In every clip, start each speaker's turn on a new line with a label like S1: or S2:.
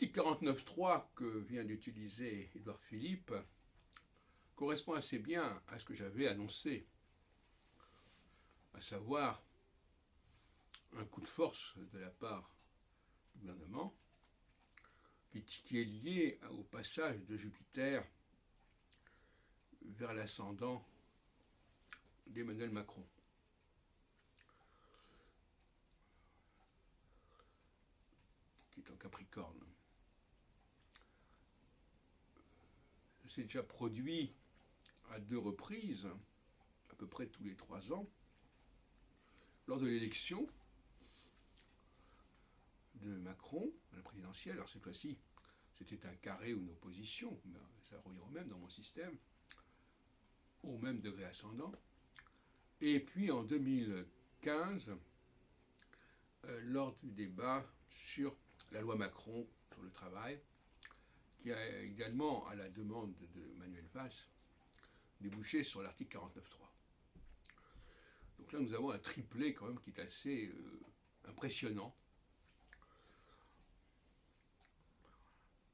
S1: L'article 49.3 que vient d'utiliser Édouard Philippe correspond assez bien à ce que j'avais annoncé, à savoir un coup de force de la part du gouvernement qui est lié au passage de Jupiter vers l'ascendant d'Emmanuel Macron. Qui est en Capricorne. Ça s'est déjà produit à 2 reprises, à peu près tous les 3 ans, lors de l'élection de Macron à la présidentielle. Alors cette fois-ci, c'était un carré ou une opposition, mais ça revient au même dans mon système, au même degré ascendant. Et puis en 2015, lors du débat sur la loi Macron sur le travail, qui a également, à la demande de Manuel Valls, débouché sur l'article 49.3. Donc là, nous avons un triplé quand même qui est assez impressionnant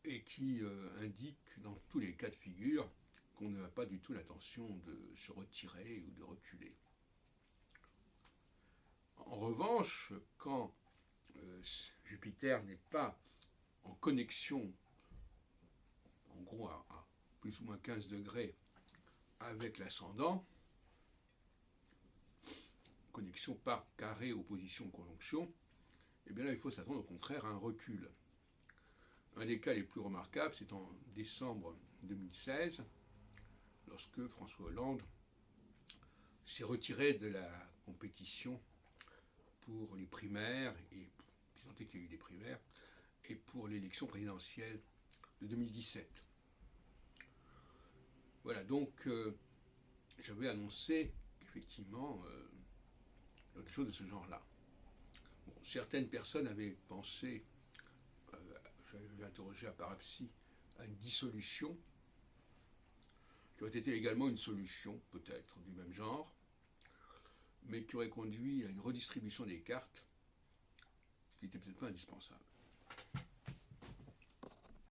S1: et qui indique dans tous les cas de figure qu'on n'a pas du tout l'intention de se retirer ou de reculer. En revanche, quand Jupiter n'est pas en connexion, en gros à plus ou moins 15 degrés, avec l'ascendant, connexion par carré, opposition, conjonction, et bien là il faut s'attendre au contraire à un recul. Un des cas les plus remarquables, c'est en décembre 2016, lorsque François Hollande s'est retiré de la compétition pour les primaires, et tant est qu'il y a eu des primaires, et pour l'élection présidentielle de 2017. Voilà, donc j'avais annoncé qu'effectivement, quelque chose de ce genre-là. Bon, certaines personnes avaient pensé, j'avais interrogé à Parapsy, à une dissolution, qui aurait été également une solution, peut-être, du même genre, mais qui aurait conduit à une redistribution des cartes qui n'était peut-être pas indispensable.